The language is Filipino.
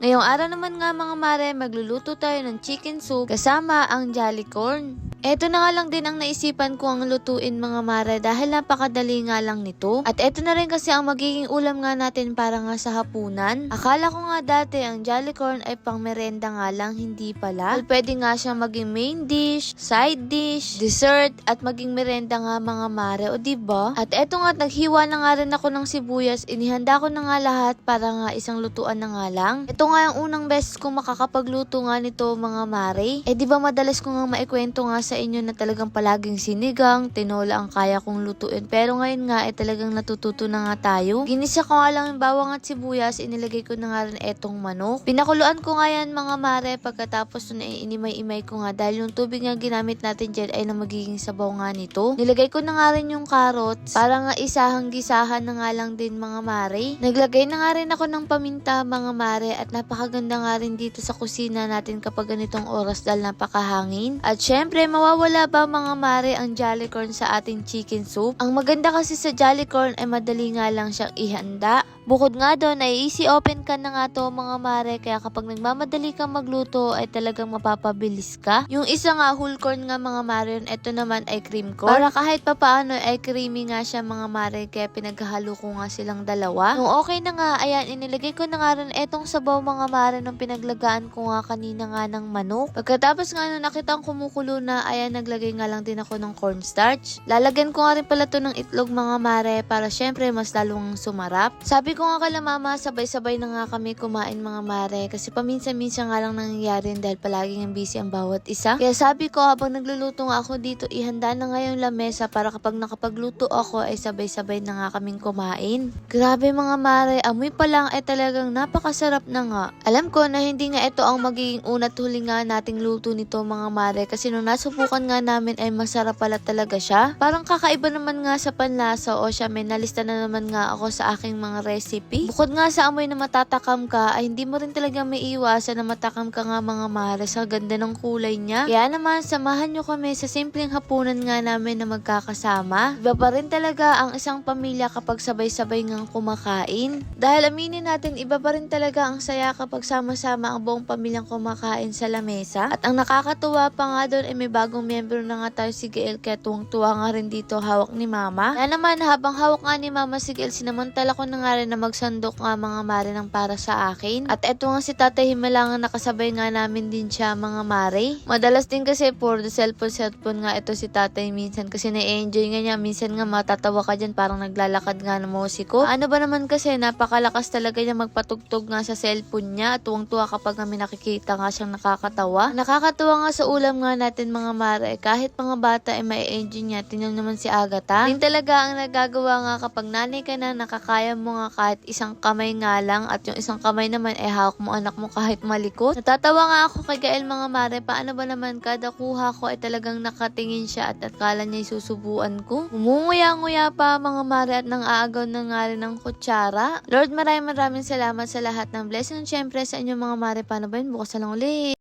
Ngayong araw naman nga mga mare, magluluto tayo ng chicken soup kasama ang Jolly Corn. Eto na nga lang din ang naisipan ko ang lutuin mga mare dahil napakadali nga lang nito. At eto na rin kasi ang magiging ulam nga natin para nga sa hapunan. Akala ko nga dati ang Jolly Corn ay pang merenda nga lang, hindi pala. Well, pwede nga siyang maging main dish, side dish, dessert, at maging merenda nga mga mare, o diba? At eto nga, naghiwa na nga rin ako ng sibuyas, inihanda ko na nga lahat para nga isang lutuan na nga lang. Ito nga yung unang beses kong makakapagluto nga nito mga mare. Diba madalas ko nga maikwento nga sa inyo na talagang palaging sinigang, tinola ang kaya kong lutuin. Pero ngayon nga talagang natututo na nga tayo. Ginisa ko nga lang yung bawang at sibuyas, inilagay ko na nga rin etong manok. Pinakuluan ko nga yan mga mare, pagkatapos na inimay-imay ko nga dahil yung tubig nga ginamit natin dyan ay na magiging sabaw nga nito. Nilagay ko na nga rin yung carrots para nga isahang-gisahan na nga lang din mga mare. Naglagay na nga rin ako ng paminta mga mare at napakaganda nga rin dito sa kusina natin kapag ganitong oras dahil napakahangin. At syempre, mawawala ba mga mare ang Jolly Corn sa ating chicken soup? Ang maganda kasi sa Jolly Corn ay madali nga lang siyang ihanda. Bukod nga doon ay easy open ka na nga to mga mare, kaya kapag nagmamadali kang magluto ay talagang mapapabilis ka. Yung isa nga whole corn nga mga mare, ito naman ay cream corn. Para kahit papaano ay creamy nga siya mga mare, kaya pinaghalo ko nga silang dalawa. Nung okay na nga, ayan, inilagay ko na nga rin etong sabaw mga mare nung pinaglagaan ko nga kanina nga ng manok. Pagkatapos nga nung nakitang kumukulo na, ayan, naglagay nga lang din ako ng cornstarch. Lalagyan ko nga rin pala to ng itlog mga mare para syempre mas lalong sumarap. Sabi ko nga kala mama, sabay-sabay na nga kami kumain mga mare kasi paminsan-minsan nga lang nangyayari dahil palaging busy ang bawat isa. Kaya sabi ko habang nagluluto nga ako dito, ihanda na nga yung lamesa para kapag nakapagluto ako ay sabay-sabay na nga kaming kumain. Grabe mga mare, amoy pa lang ay talagang napakasarap na nga. Alam ko na hindi nga ito ang magiging una't huli nga nating luto nito mga mare kasi nung nasubukan nga namin ay masarap pala talaga siya. Parang kakaiba naman nga sa panlasa, o siya, may nalista na naman nga ako sa aking mga recipe. Bukod nga sa amoy na matatakam ka, ay hindi mo rin talaga may iwasan na matakam ka nga mga mare sa ganda ng kulay niya. Kaya naman, samahan nyo kami sa simpleng hapunan nga namin na magkakasama. Iba pa rin talaga ang isang pamilya kapag sabay-sabay ngang kumakain. Dahil aminin natin, iba pa rin talaga ang saya kapag sama-sama ang buong pamilyang kumakain sa lamesa. At ang nakakatuwa pa nga doon ay may bagong miyembro na nga tayo, si Gael, kaya tuwang-tuwa nga rin dito hawak ni mama. Kaya naman, habang hawak nga ni mama si Gael, sinamantala ko na nga rin na magsandok nga mga mare ng para sa akin. At eto nga si Tatay Himalangan, nakasabay nga namin din siya mga mare. Madalas din kasi for the cellphone nga ito si Tatay minsan kasi na-enjoy nga niya. Minsan nga matatawa ka dyan, parang naglalakad nga ng musiko. Ano ba naman kasi, napakalakas talaga niya magpatugtog nga sa cellphone niya. Tuwang-tuwa kapag kami nakikita nga siyang nakakatawa. Nakakatuwa nga sa ulam nga natin mga mare, kahit mga bata ay ma-enjoy niya. Tingnan naman si Agatha. Din talaga ang nagagawa nga kapag nanay ka na, nakakaya mo nga kahit isang kamay nga lang, at yung isang kamay naman ay hawak mo anak mo kahit malikot. Natatawa nga ako kay Gael mga mare, paano ba naman kada kuha ko ay talagang nakatingin siya at akala niya susubuan ko. Umunguya-nguya pa mga mare at nang aagaw na nga rin ng kutsara. Lord, maraming salamat sa lahat ng blessing. Siyempre sa inyo mga mare, paano ba yun? Bukas na lang ulit.